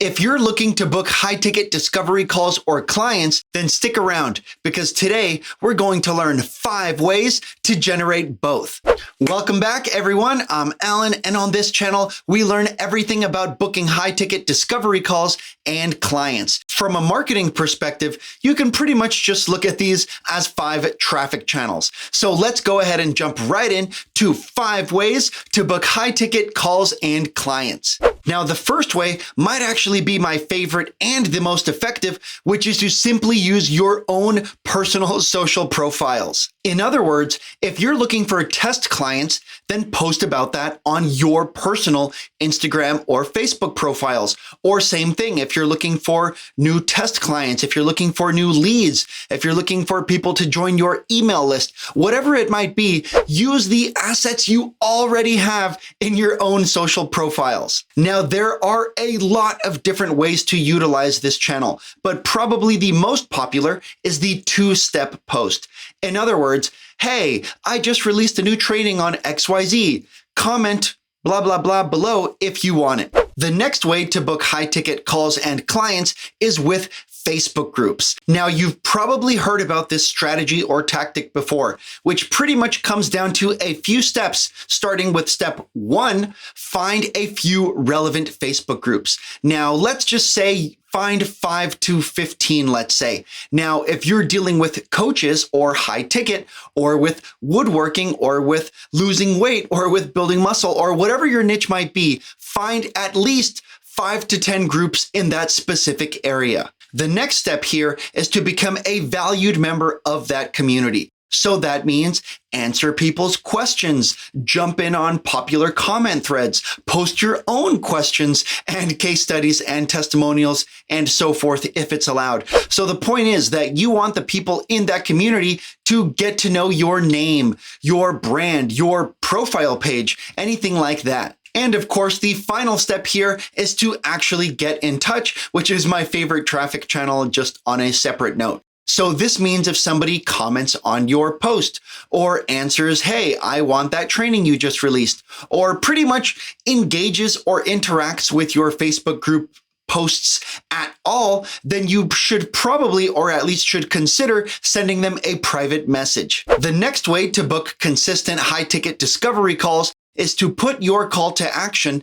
If you're looking to book high-ticket discovery calls or clients, then stick around because today we're going to learn 5 ways to generate both. Welcome back, everyone. I'm Alan, and on this channel, we learn everything about booking high-ticket discovery calls and clients. From a marketing perspective, you can pretty much just look at these as 5 traffic channels. So let's go ahead and jump right in to 5 ways to book high-ticket calls and clients. Now, the first way might actually be my favorite and the most effective, which is to simply use your own personal social profiles. In other words, if you're looking for test clients, then post about that on your personal Instagram or Facebook profiles. Or same thing, if you're looking for new test clients, if you're looking for new leads, if you're looking for people to join your email list, whatever it might be, use the assets you already have in your own social profiles. Now, there are a lot of different ways to utilize this channel, but probably the most popular is the 2-step post. In other words, hey, I just released a new training on XYZ. Comment blah, blah, blah below if you want it. The next way to book high-ticket calls and clients is with Facebook groups. Now, you've probably heard about this strategy or tactic before, which pretty much comes down to a few steps, starting with step 1, find a few relevant Facebook groups. Now, let's just say find 5 to 15, let's say. Now, if you're dealing with coaches or high ticket or with woodworking or with losing weight or with building muscle or whatever your niche might be, find at least 5 to 10 groups in that specific area. The next step here is to become a valued member of that community. So that means answer people's questions, jump in on popular comment threads, post your own questions and case studies and testimonials and so forth if it's allowed. So the point is that you want the people in that community to get to know your name, your brand, your profile page, anything like that. And of course, the final step here is to actually get in touch, which is my favorite traffic channel just on a separate note. So this means if somebody comments on your post or answers, hey, I want that training you just released, or pretty much engages or interacts with your Facebook group posts at all, then you should probably, or at least should consider sending them a private message. The next way to book consistent high-ticket discovery calls is to put your call to action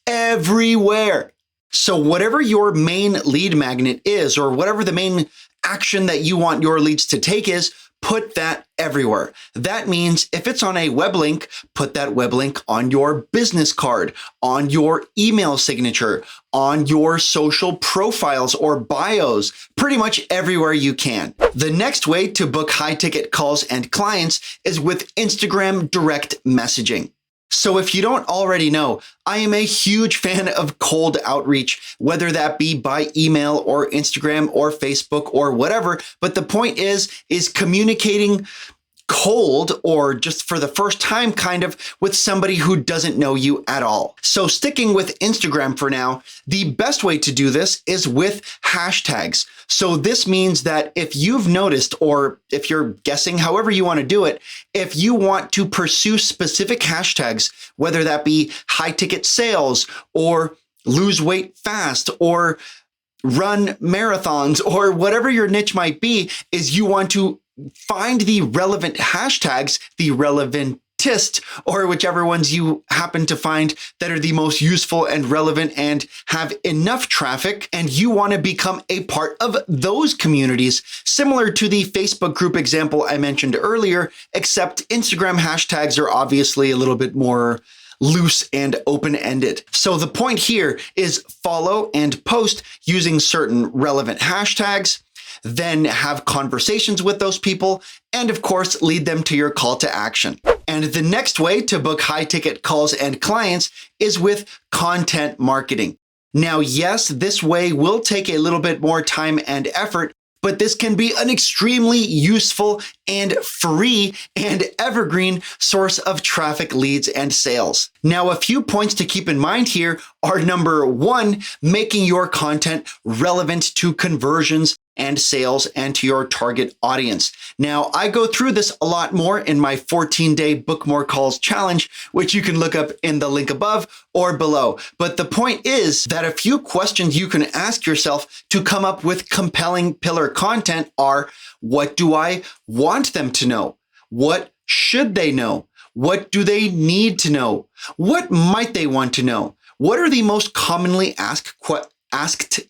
everywhere. So whatever your main lead magnet is, or whatever the main action that you want your leads to take is, put that everywhere. That means if it's on a web link, put that web link on your business card, on your email signature, on your social profiles or bios, pretty much everywhere you can. The next way to book high-ticket calls and clients is with Instagram direct messaging. So if you don't already know, I am a huge fan of cold outreach, whether that be by email or Instagram or Facebook or whatever. But the point is communicating cold or just for the first time kind of with somebody who doesn't know you at all. So sticking with Instagram for now, the best way to do this is with hashtags. So this means that if you've noticed, or if you're guessing, however you want to do it, if you want to pursue specific hashtags, whether that be high ticket sales or lose weight fast or run marathons or whatever your niche might be, is you want to find the relevant hashtags, the relevantist, or whichever ones you happen to find that are the most useful and relevant and have enough traffic, and you want to become a part of those communities, similar to the Facebook group example I mentioned earlier, except Instagram hashtags are obviously a little bit more loose and open-ended. So the point here is follow and post using certain relevant hashtags, then have conversations with those people, and of course, lead them to your call to action. And the next way to book high-ticket calls and clients is with content marketing. Now, yes, this way will take a little bit more time and effort, but this can be an extremely useful and free and evergreen source of traffic, leads, and sales. Now, a few points to keep in mind here are number 1, making your content relevant to conversions and sales and to your target audience. Now, I go through this a lot more in my 14-day Book More Calls challenge, which you can look up in the link above or below. But the point is that a few questions you can ask yourself to come up with compelling pillar content are, what do I want them to know? What should they know? What do they need to know? What might they want to know? What are the most commonly asked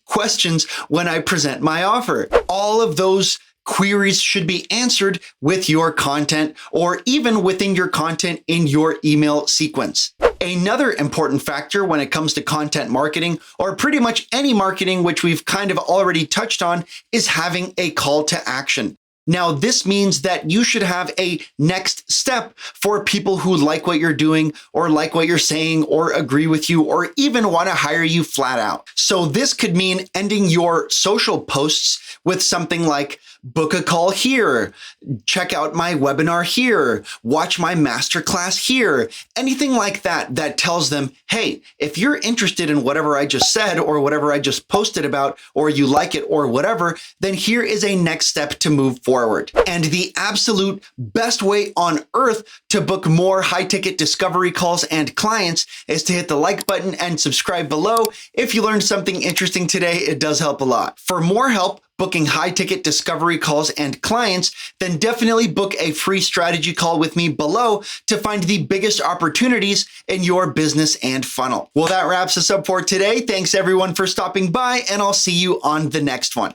questions when I present my offer? All of those queries should be answered with your content or even within your content in your email sequence. Another important factor when it comes to content marketing, or pretty much any marketing, which we've kind of already touched on, is having a call to action. Now, this means that you should have a next step for people who like what you're doing or like what you're saying or agree with you or even want to hire you flat out. So this could mean ending your social posts with something like, book a call here, check out my webinar here, watch my masterclass here, anything like that that tells them, hey, if you're interested in whatever I just said or whatever I just posted about, or you like it or whatever, then here is a next step to move forward. And the absolute best way on earth to book more high-ticket discovery calls and clients is to hit the like button and subscribe below. If you learned something interesting today, it does help a lot. For more help booking high-ticket discovery calls and clients, then definitely book a free strategy call with me below to find the biggest opportunities in your business and funnel. Well, that wraps us up for today. Thanks everyone for stopping by, and I'll see you on the next one.